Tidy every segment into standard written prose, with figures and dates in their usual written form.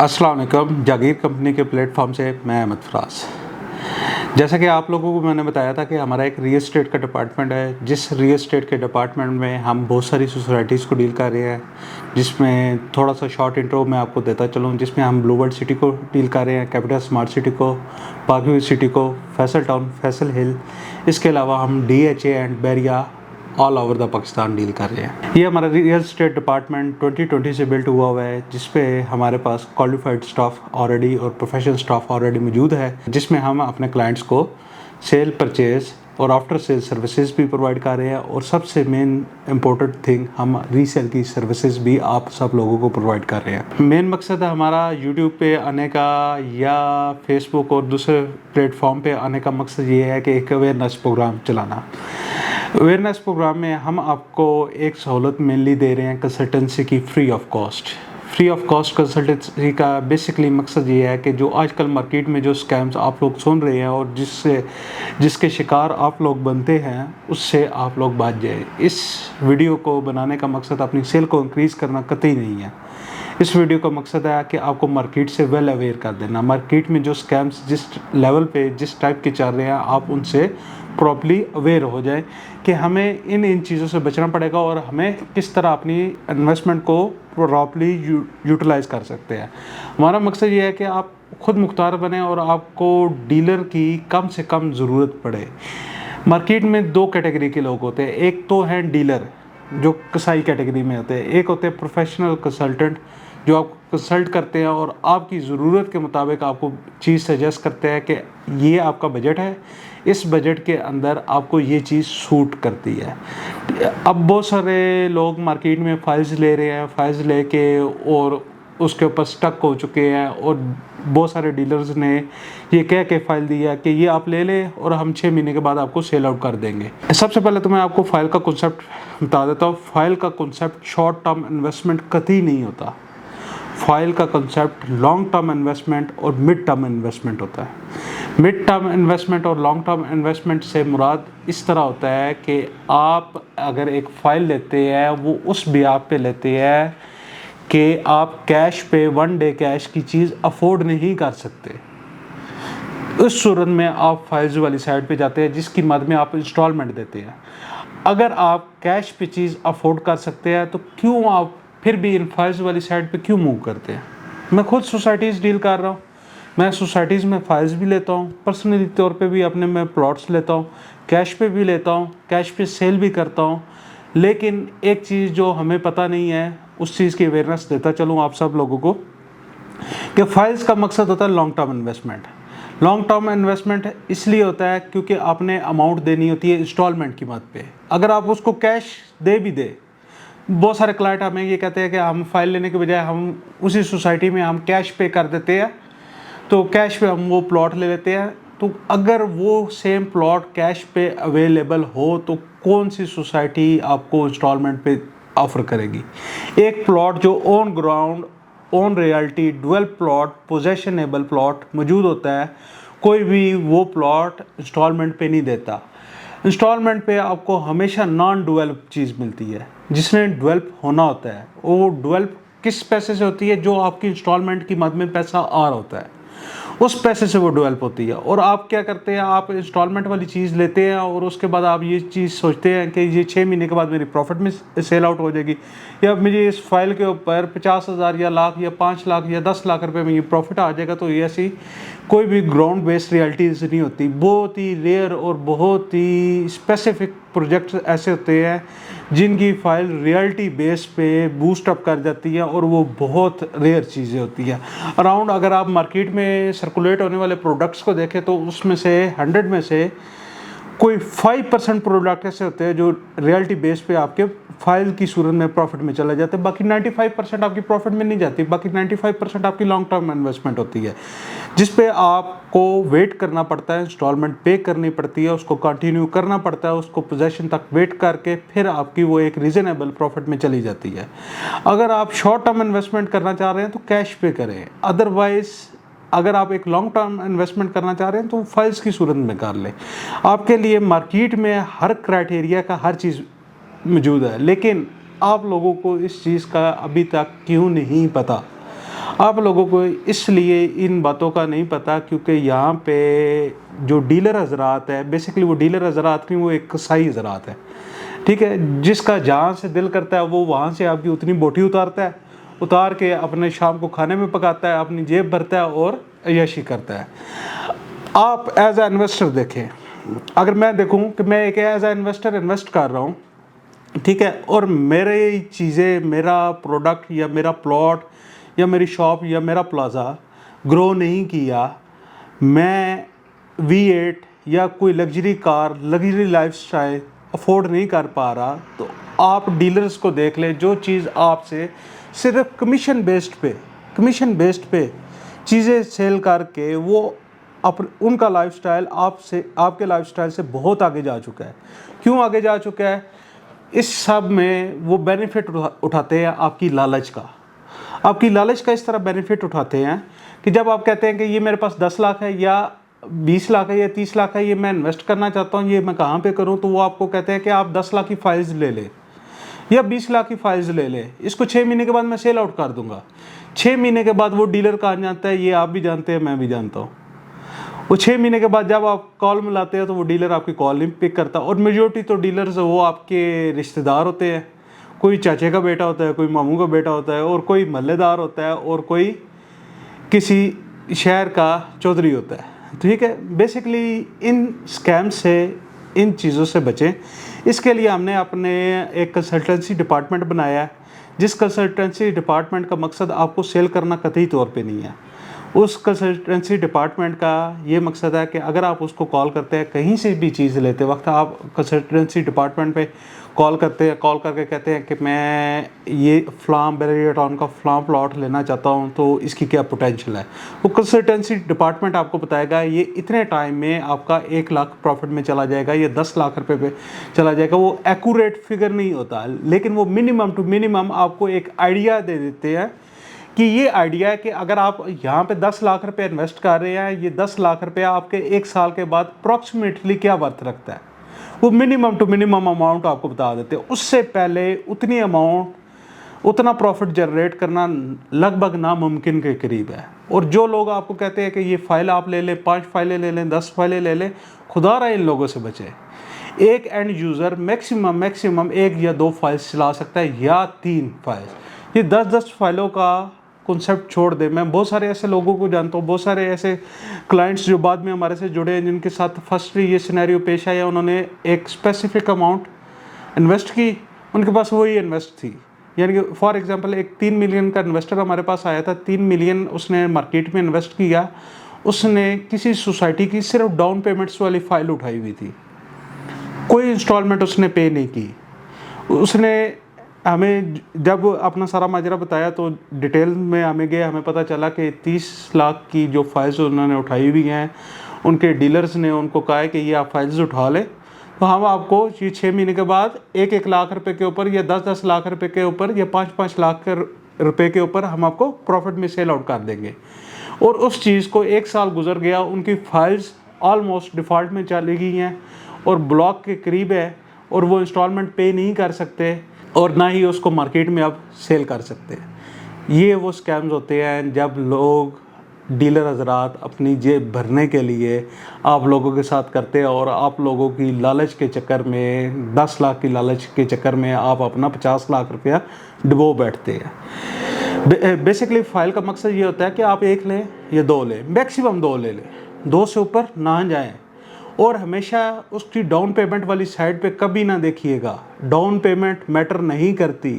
अस्सलाम वालेकुम। जागीर कंपनी के प्लेटफॉर्म से मैं अहमद फराज। जैसा कि आप लोगों को मैंने बताया था कि हमारा एक रियल एस्टेट का डिपार्टमेंट है, जिस रियल एस्टेट के डिपार्टमेंट में हम बहुत सारी सोसाइटीज़ को डील कर रहे हैं, जिसमें थोड़ा सा शॉर्ट इंट्रो मैं आपको देता चलूँ। जिसमें हम ब्लू वर्ल्ड सिटी को डील कर रहे हैं, कैपिटल स्मार्ट सिटी को, पाकवी सिटी को, फैसल टाउन, फैसल हिल। इसके अलावा हम DHA and Bahria all over the Pakistan deal कर रहे हैं। ये हमारा रियल एस्टेट डिपार्टमेंट 2020 से बिल्ट हुआ हुआ है, जिसपे हमारे पास क्वालिफाइड स्टाफ ऑलरेडी और प्रोफेशनल स्टाफ ऑलरेडी मौजूद है, जिसमें हम अपने क्लाइंट्स को सेल, परचेज और आफ्टर सेल सर्विसेज भी प्रोवाइड कर रहे हैं। और सबसे मेन इम्पोर्टेंट थिंग, हम रीसेल की सर्विसेज भी आप सब लोगों को प्रोवाइड कर रहे हैं। मेन मकसद है हमारा यूट्यूब पे आने का या फेसबुक और दूसरे प्लेटफॉर्म पे आने का मकसद ये है कि एक अवेयरनेस प्रोग्राम चलाना। अवेयरनेस प्रोग्राम में हम आपको एक सहूलत मेनली दे रहे हैं कंसल्टेंसी की फ्री ऑफ कॉस्ट कंसल्टेंसी का बेसिकली मकसद ये है कि जो आजकल मार्केट में जो स्कैम्स आप लोग सुन रहे हैं और जिसके शिकार आप लोग बनते हैं, उससे आप लोग बच जाए। इस वीडियो को बनाने का मकसद अपनी सेल को इंक्रीज़ करना कतई नहीं है। इस वीडियो का मकसद है कि आपको मार्केट से वेल अवेयर कर देना। मार्केट में जो स्कैम्स जिस लेवल पे जिस टाइप के चल रहे हैं, आप उनसे प्रॉपर्ली अवेयर हो जाए कि हमें इन चीज़ों से बचना पड़ेगा और हमें किस तरह अपनी इन्वेस्टमेंट को प्रॉपर्ली यूटिलाइज़ कर सकते हैं। हमारा मकसद ये है कि आप खुद मुख्तार बने और आपको डीलर की कम से कम ज़रूरत पड़े। मार्केट में दो कैटेगरी के लोग होते हैं। एक तो हैं डीलर जो कसाई कैटेगरी में होते हैं, एक होते हैं प्रोफेशनल कंसल्टेंट जो आपको कंसल्ट करते हैं और आपकी ज़रूरत के मुताबिक आपको चीज़ सजेस्ट करते हैं कि ये आपका बजट है, इस बजट के अंदर आपको ये चीज़ सूट करती है। अब बहुत सारे लोग मार्केट में फाइल्स ले रहे हैं, फाइल्स लेके और उसके ऊपर स्टक हो चुके हैं और बहुत सारे डीलर्स ने ये कह के फाइल दिया कि ये आप ले लें और हम 6 महीने के बाद आपको सेल आउट कर देंगे। सबसे पहले तो मैं आपको फाइल का कॉन्सेप्ट बता देता हूँ। फाइल का कॉन्सेप्ट शॉर्ट टर्म इन्वेस्टमेंट कतई नहीं होता। फाइल का कॉन्सेप्ट लॉन्ग टर्म इन्वेस्टमेंट और मिड टर्म इन्वेस्टमेंट होता है। मिड टर्म इन्वेस्टमेंट और लॉन्ग टर्म इन्वेस्टमेंट से मुराद इस तरह होता है कि आप अगर एक फ़ाइल लेते हैं, वो उस ब्याज पे लेते हैं कि आप कैश पे 1 डे कैश की चीज़ अफोर्ड नहीं कर सकते। उस सूरत में आप फाइल्स वाली साइड पे जाते हैं, जिसकी मद में आप इंस्टॉलमेंट देते हैं। अगर आप कैश पे चीज़ अफोर्ड कर सकते हैं तो क्यों आप फिर भी इन फाइल्स वाली साइड पे क्यों मूव करते हैं? मैं खुद सोसाइटीज़ डील कर रहा हूँ। मैं सोसाइटीज़ में फाइल्स भी लेता हूँ, पर्सनली तौर पे भी अपने में प्लॉट्स लेता हूँ, कैश पे भी लेता हूँ, कैश पे सेल भी करता हूँ। लेकिन एक चीज़ जो हमें पता नहीं है, उस चीज़ की अवेयरनेस देता चलूँ आप सब लोगों को कि फाइल्स का मकसद होता है long term investment. Long term investment इसलिए होता है क्योंकि आपने अमाउंट देनी होती है इंस्टॉलमेंट की मद पे। अगर आप उसको कैश दे भी दे, बहुत सारे क्लाइंट हमें ये कहते हैं कि हम फाइल लेने के बजाय हम उसी सोसाइटी में हम कैश पे कर देते हैं, तो कैश पे हम वो प्लॉट ले लेते हैं। तो अगर वो सेम प्लॉट कैश पे अवेलेबल हो तो कौन सी सोसाइटी आपको इंस्टॉलमेंट पे ऑफ़र करेगी? एक प्लॉट जो on ground, on realty, dual plot, possessionable plot मौजूद होता है, कोई भी वो प्लॉट इंस्टॉलमेंट पे नहीं देता। इंस्टॉलमेंट पे आपको हमेशा नॉन डेवलप चीज़ मिलती है, जिसने डेवलप होना होता है। वो डेवलप किस पैसे से होती है? जो आपकी इंस्टॉलमेंट की मद में पैसा आ रहा होता है, उस पैसे से वो डेवलप होती है। और आप क्या करते हैं, आप इंस्टॉलमेंट वाली चीज़ लेते हैं और उसके बाद आप ये चीज़ सोचते हैं कि ये 6 महीने के बाद मेरी प्रॉफिट में सेल आउट हो जाएगी, या मुझे इस फाइल के ऊपर 50,000 या लाख या 5 लाख या 10 लाख रुपए में ये प्रॉफिट आ जाएगा। तो ये ऐसी कोई भी ग्राउंड बेस्ड रियलिटीज़ नहीं होती। बहुत ही रेयर और बहुत ही स्पेसिफिक प्रोजेक्ट्स ऐसे होते हैं जिनकी फाइल रियलिटी बेस पे बूस्ट अप कर जाती है और वो बहुत रेयर चीज़ें होती हैं। अराउंड अगर आप मार्केट में सर्कुलेट होने वाले प्रोडक्ट्स को देखें तो उसमें से 100 में से कोई 5% प्रोडक्ट ऐसे होते हैं जो रियलिटी बेस पे आपके फाइल की सूरत में प्रॉफिट में चले जाते हैं। बाकी 95% आपकी प्रॉफिट में नहीं जाती। बाकी 95% आपकी लॉन्ग टर्म इन्वेस्टमेंट होती है, जिस पे आपको वेट करना पड़ता है, इंस्टॉलमेंट पे करनी पड़ती है, उसको कंटिन्यू करना पड़ता है, उसको पोजेशन तक वेट करके फिर आपकी वो एक रीजनेबल प्रॉफिट में चली जाती है। अगर आप शॉर्ट टर्म इन्वेस्टमेंट करना चाह रहे हैं तो कैश पे करें। अदरवाइज अगर आप एक लॉन्ग टर्म इन्वेस्टमेंट करना चाह रहे हैं तो फाइल्स की सूरत में कर लें। आपके लिए मार्केट में हर क्राइटेरिया का हर चीज़ मौजूद है, लेकिन आप लोगों को इस चीज़ का अभी तक क्यों नहीं पता? आप लोगों को इसलिए इन बातों का नहीं पता क्योंकि यहाँ पे जो डीलर हजरात है, बेसिकली वो डीलर हजरात नहीं, वो एक कसाई हजरात है, ठीक है। जिसका जहाँ से दिल करता है वो वहाँ से आपकी उतनी बोटी उतारता है, उतार के अपने शाम को खाने में पकाता है, अपनी जेब भरता है और अय्याशी करता है। आप एज ए इन्वेस्टर देखें, अगर मैं देखूं कि मैं एक एज ए इन्वेस्टर इन्वेस्ट कर रहा हूं, ठीक है, और मेरे चीज़ें, मेरा प्रोडक्ट या मेरा प्लॉट या मेरी शॉप या मेरा प्लाजा ग्रो नहीं किया, मैं V8 या कोई luxury car, luxury lifestyle afford नहीं कर पा रहा, तो आप डीलर्स को देख लें जो चीज़ आपसे सिर्फ कमीशन बेस्ड पे चीज़ें सेल करके वो उनका लाइफस्टाइल आपसे, आपके लाइफस्टाइल से बहुत आगे जा चुका है। क्यों आगे जा चुका है? इस सब में वो बेनिफिट उठाते हैं आपकी लालच का। आपकी लालच का इस तरह बेनिफिट उठाते हैं कि जब आप कहते हैं कि ये मेरे पास 10 लाख है या 20 लाख है या 30 लाख है, ये मैं इन्वेस्ट करना चाहता हूँ, ये मैं कहाँ पे करूँ, तो वो आपको कहते हैं कि आप 10 लाख की फाइल्स ले लें या 20 लाख की फाइल्स ले लें, इसको 6 महीने के बाद मैं सेल आउट कर दूंगा। 6 महीने के बाद वो डीलर कहाँ जाता है, ये आप भी जानते हैं, मैं भी जानता हूँ। वो 6 महीने के बाद जब आप कॉल मिलाते हैं तो वो डीलर आपकी कॉल नहीं पिक करता। और मेजोरिटी तो डीलर्स वो आपके रिश्तेदार होते हैं, कोई चाचे का बेटा होता है, कोई मामू का बेटा होता है, और कोई महल्लेदार होता है, और कोई किसी शहर का चौधरी होता है, ठीक है। बेसिकली इन स्कैम से, इन चीज़ों से बचें, इसके लिए हमने अपने एक कंसल्टेंसी डिपार्टमेंट बनाया है, जिस कंसल्टेंसी डिपार्टमेंट का मकसद आपको सेल करना कतई तौर पे नहीं है। उस कंसल्टेंसी डिपार्टमेंट का ये मकसद है कि अगर आप उसको कॉल करते हैं, कहीं से भी चीज़ लेते वक्त आप कंसल्टेंसी डिपार्टमेंट पे कॉल करते हैं, कॉल करके कहते हैं कि मैं ये फ़लाँ बैरियर टाउन का फ़लाँ प्लॉट लेना चाहता हूँ, तो इसकी क्या पोटेंशियल है, वो कंसल्टेंसी डिपार्टमेंट आपको बताएगा ये इतने टाइम में आपका 1 लाख प्रॉफिट में चला जाएगा, ये 10 लाख रुपए पे चला जाएगा। वो एक्यूरेट फिगर नहीं होता, लेकिन वो मिनिमम टू मिनिमम आपको एक आइडिया दे देते हैं कि ये आइडिया है कि अगर आप यहाँ पे 10 लाख रुपए इन्वेस्ट कर रहे हैं, ये 10 लाख रुपए आपके 1 साल के बाद अप्रॉक्सीमेटली क्या वर्थ रखता है, वो मिनिमम टू मिनिमम अमाउंट आपको बता देते हैं। उससे पहले उतनी अमाउंट, उतना प्रॉफिट जनरेट करना लगभग नामुमकिन के करीब है। और जो लोग आपको कहते हैं कि ये फाइल आप ले लें, 5 फाइलें ले लें, 10 फाइलें ले लें, खुदा रहा इन लोगों से बचे। एक एंड यूज़र मैक्सिमम 1 या 2 फाइल्स चला सकता है या 3 फाइल्स। ये 10 फाइलों का कॉन्सेप्ट छोड़ दे। मैं बहुत सारे ऐसे लोगों को जानता हूँ, बहुत सारे ऐसे क्लाइंट्स जो बाद में हमारे से जुड़े हैं, जिनके साथ फर्स्टली ये सिनेरियो पेश आया, उन्होंने एक स्पेसिफिक अमाउंट इन्वेस्ट की, उनके पास वही इन्वेस्ट थी। यानी कि फॉर एग्जांपल एक 3 मिलियन का इन्वेस्टर हमारे पास आया था, 3 मिलियन उसने मार्केट में इन्वेस्ट किया, उसने किसी सोसाइटी की सिर्फ डाउन पेमेंट्स वाली फाइल उठाई हुई थी, कोई इंस्टॉलमेंट उसने पे नहीं की। उसने हमें जब अपना सारा माजरा बताया तो डिटेल में हमें गए, हमें पता चला कि 30 लाख की जो फाइल्स उन्होंने उठाई हुई हैं, उनके डीलर्स ने उनको कहा है कि ये आप फाइल्स उठा लें, तो हम आपको ये 6 महीने के बाद 1 लाख रुपए के ऊपर या 10 लाख रुपए के ऊपर या 5 लाख रुपए के ऊपर हम आपको प्रॉफिट में सेल आउट कर देंगे। और उस चीज़ को 1 साल गुजर गया, उनकी फाइल्स ऑलमोस्ट डिफ़ॉल्ट में चली गई हैं और ब्लॉक के करीब है, और वो इंस्टॉलमेंट पे नहीं कर सकते और ना ही उसको मार्केट में आप सेल कर सकते हैं। ये वो स्कैम्स होते हैं जब लोग, डीलर हजरात अपनी जेब भरने के लिए आप लोगों के साथ करते हैं, और आप लोगों की लालच के चक्कर में, 10 लाख की लालच के चक्कर में आप अपना 50 लाख रुपया डुबो बैठते हैं। बेसिकली फ़ाइल का मकसद ये होता है कि आप 1 लें या 2 लें, मैक्सिमम 2 ले लें, 2 से ऊपर ना जाएं। और हमेशा उसकी डाउन पेमेंट वाली साइड पे कभी ना देखिएगा। डाउन पेमेंट मैटर नहीं करती,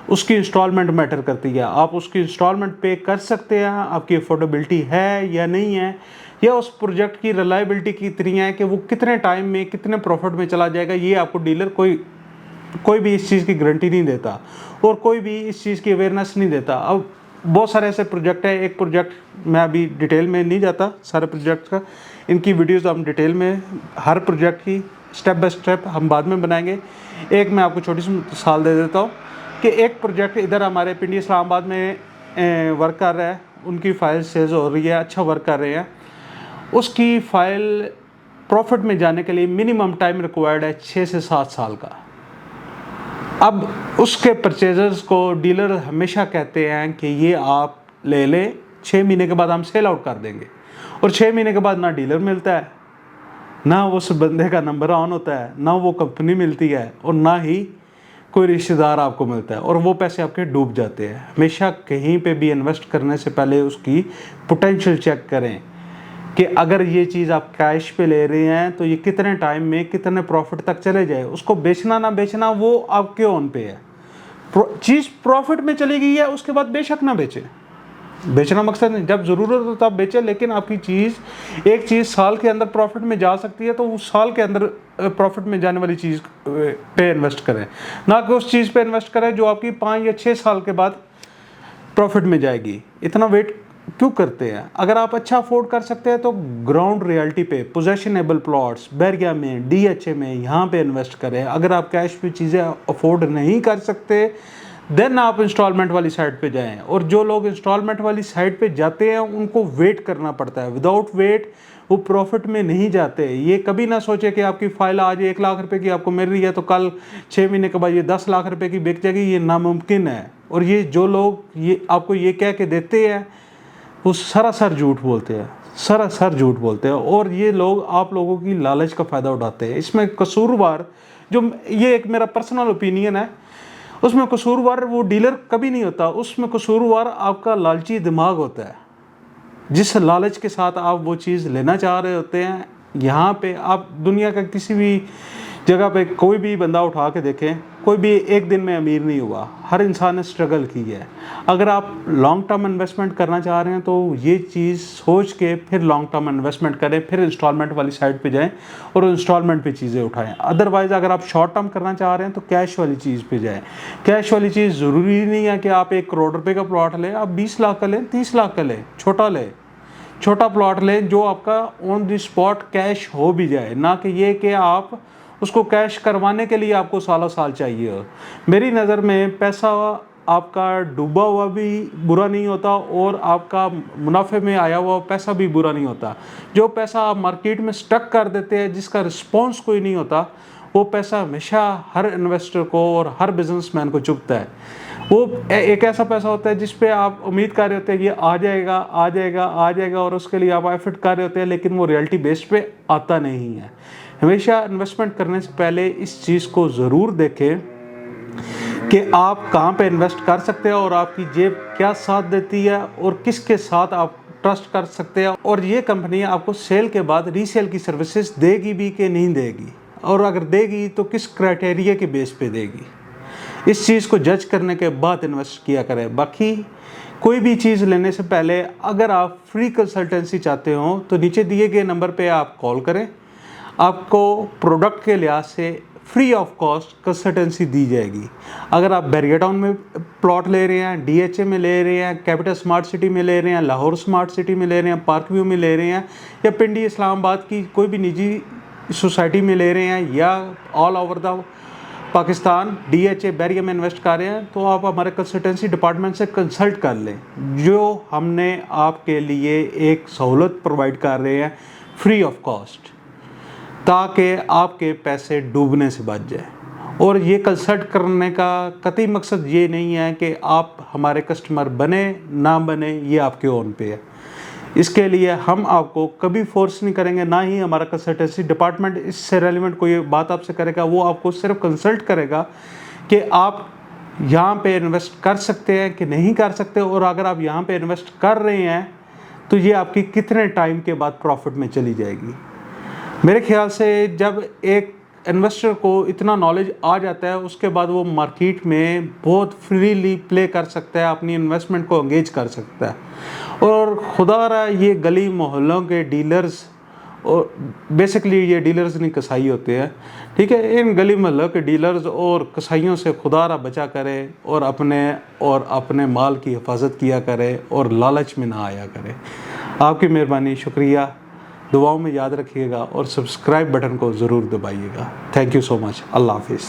उसकी इंस्टॉलमेंट मैटर करती है। आप उसकी इंस्टॉलमेंट पे कर सकते हैं, आपकी अफोर्डेबिलिटी है या नहीं है, या उस प्रोजेक्ट की रिलायबिलिटी कितनी है कि वो कितने टाइम में कितने प्रॉफिट में चला जाएगा, ये आपको डीलर कोई भी इस चीज़ की गारंटी नहीं देता, और कोई भी इस चीज़ की अवेयरनेस नहीं देता। अब बहुत सारे ऐसे प्रोजेक्ट है, एक प्रोजेक्ट मैं अभी डिटेल में नहीं जाता सारे प्रोजेक्ट का, इनकी वीडियोस हम डिटेल में हर प्रोजेक्ट की स्टेप बाय स्टेप हम बाद में बनाएंगे। एक मैं आपको छोटी सी मिसाल दे देता हूँ कि एक प्रोजेक्ट इधर हमारे पिंडी इस्लामाबाद में वर्क कर रहा है, उनकी फ़ाइल सेल्स हो रही है, अच्छा वर्क कर रहे हैं। उसकी फ़ाइल प्रॉफिट में जाने के लिए मिनिमम टाइम रिक्वायर्ड है 6 से 7 साल का। अब उसके परचेजर्स को डीलर हमेशा कहते हैं कि ये आप ले लें, 6 महीने के बाद हम सेल आउट कर देंगे, और 6 महीने के बाद ना डीलर मिलता है, ना उस बंदे का नंबर ऑन होता है, ना वो कंपनी मिलती है, और ना ही कोई रिश्तेदार आपको मिलता है, और वो पैसे आपके डूब जाते हैं। हमेशा कहीं पे भी इन्वेस्ट करने से पहले उसकी पोटेंशियल चेक करें कि अगर ये चीज़ आप कैश पे ले रहे हैं तो ये कितने टाइम में कितने प्रॉफिट तक चले जाए। उसको बेचना ना बेचना वो आपके ऑन पे है। चीज़ प्रॉफिट में चली गई है उसके बाद बेशक ना बेचें, बेचना मकसद नहीं, जब ज़रूरत हो तब बेचें, लेकिन आपकी चीज़ एक चीज़ साल के अंदर प्रॉफिट में जा सकती है तो उस साल के अंदर प्रॉफिट में जाने वाली चीज़ पे इन्वेस्ट करें, ना कि उस चीज़ पे इन्वेस्ट करें जो आपकी 5 या 6 साल के बाद प्रॉफिट में जाएगी। इतना वेट क्यों करते हैं? अगर आप अच्छा अफोर्ड कर सकते हैं तो ग्राउंड रियल्टी पे, पोजेशनेबल प्लॉट्स, बैरिया में, DHA में, यहाँ पे इन्वेस्ट करें। अगर आप कैश पे चीज़ें अफोर्ड नहीं कर सकते देन आप इंस्टॉलमेंट वाली साइड पे जाएं। और जो लोग इंस्टॉलमेंट वाली साइड पे जाते हैं उनको वेट करना पड़ता है, विदाउट वेट वो प्रॉफिट में नहीं जाते। ये कभी ना सोचे कि आपकी फाइल आज 1 लाख रुपए की आपको मिल रही है तो कल 6 महीने के बाद ये 10 लाख रुपए की बिक जाएगी, ये नामुमकिन है। और ये जो लोग ये आपको ये कह के देते हैं वो सरासर झूठ बोलते हैं, सरासर झूठ बोलते हैं, और ये लोग आप लोगों की लालच का फ़ायदा उठाते हैं। इसमें कसूरवार, जो ये एक मेरा पर्सनल ओपिनियन है, उसमें कसूरवार वो डीलर कभी नहीं होता, उसमें कसूरवार आपका लालची दिमाग होता है। जिस लालच के साथ आप वो चीज़ लेना चाह रहे होते हैं, यहाँ पे आप दुनिया का किसी भी जगह पे कोई भी बंदा उठा के देखें, कोई भी एक दिन में अमीर नहीं हुआ, हर इंसान ने स्ट्रगल की है। अगर आप लॉन्ग टर्म इन्वेस्टमेंट करना चाह रहे हैं तो ये चीज़ सोच के फिर लॉन्ग टर्म इन्वेस्टमेंट करें, फिर इंस्टॉलमेंट वाली साइड पे जाएं और इंस्टॉलमेंट पे चीज़ें उठाएं। अदरवाइज़ अगर आप शॉर्ट टर्म करना चाह रहे हैं तो कैश वाली चीज़ पे जाएं। कैश वाली चीज़ ज़रूरी नहीं है कि आप 1 करोड़ रुपये का प्लॉट लें, आप 20 लाख का लें, 30 लाख का लें, छोटा प्लॉट लें जो आपका ऑन द स्पॉट कैश हो भी जाए, ना कि ये कि आप उसको कैश करवाने के लिए आपको सालों साल चाहिए हो। मेरी नज़र में पैसा आपका डूबा हुआ भी बुरा नहीं होता और आपका मुनाफे में आया हुआ पैसा भी बुरा नहीं होता। जो पैसा आप मार्केट में स्टक कर देते हैं, जिसका रिस्पॉन्स कोई नहीं होता, वो पैसा हमेशा हर इन्वेस्टर को और हर बिजनेसमैन को चुभता है। वो एक ऐसा पैसा होता है जिस पे आप उम्मीद कर रहे होते हैं कि आ जाएगा आ जाएगा आ जाएगा, और उसके लिए आप एफर्ट कर रहे होते हैं, लेकिन वो रियलिटी बेस पे आता नहीं है। हमेशा इन्वेस्टमेंट करने से पहले इस चीज़ को ज़रूर देखें कि आप कहाँ पे इन्वेस्ट कर सकते हैं और आपकी जेब क्या साथ देती है और किसके साथ आप ट्रस्ट कर सकते हैं, और ये कंपनी आपको सेल के बाद रीसेल की सर्विसेज देगी भी कि नहीं देगी, और अगर देगी तो किस क्राइटेरिया के बेस पे देगी। इस चीज़ को जज करने के बाद इन्वेस्ट किया करें। बाकी कोई भी चीज़ लेने से पहले अगर आप फ्री कंसल्टेंसी चाहते हो तो नीचे दिए गए नंबर पे आप कॉल करें, आपको प्रोडक्ट के लिहाज से फ्री ऑफ कॉस्ट कंसल्टेंसी दी जाएगी। अगर आप बैरिया टाउन में प्लॉट ले रहे हैं, DHA में ले रहे हैं, कैपिटल स्मार्ट सिटी में ले रहे हैं, लाहौर स्मार्ट सिटी में ले रहे हैं, पार्क व्यू में ले रहे हैं, या पिंडी इस्लामाबाद की कोई भी निजी सोसाइटी में ले रहे हैं, या all over the Pakistan DHA Bahria में इन्वेस्ट कर रहे हैं, तो आप हमारे कंसल्टेंसी डिपार्टमेंट से कंसल्ट कर लें, जो हमने आपके लिए एक सहूलत प्रोवाइड कर रहे हैं फ्री ऑफ कॉस्ट, ताकि आपके पैसे डूबने से बच जाए। और ये कंसल्ट करने का कतई मकसद ये नहीं है कि आप हमारे कस्टमर बने ना बने, ये आपके ओन पे है। इसके लिए हम आपको कभी फोर्स नहीं करेंगे, ना ही हमारा कंसल्टेंसी डिपार्टमेंट इससे रेलिवेंट कोई बात आपसे करेगा। वो आपको सिर्फ कंसल्ट करेगा कि आप यहाँ पे इन्वेस्ट कर सकते हैं कि नहीं कर सकते, और अगर आप यहाँ पे इन्वेस्ट कर रहे हैं तो ये आपकी कितने टाइम के बाद प्रॉफिट में चली जाएगी। मेरे ख्याल से जब एक इन्वेस्टर को इतना नॉलेज आ जाता है, उसके बाद वो मार्केट में बहुत फ्रीली प्ले कर सकता है, अपनी इन्वेस्टमेंट को एंगेज कर सकता है। और खुदा रहा ये गली मोहल्लों के डीलर्स, और बेसिकली ये डीलर्स नहीं कसाई होते हैं, ठीक है, इन गली मोहल्लों के डीलर्स और कसाईयों से खुदा रहा बचा करे और अपने माल की हिफाजत किया करे और लालच में ना आया करे। आपकी मेहरबानी, शुक्रिया। दुआओं में याद रखिएगा और सब्सक्राइब बटन को ज़रूर दबाइएगा। Thank you so much. अल्लाह हाफिज़।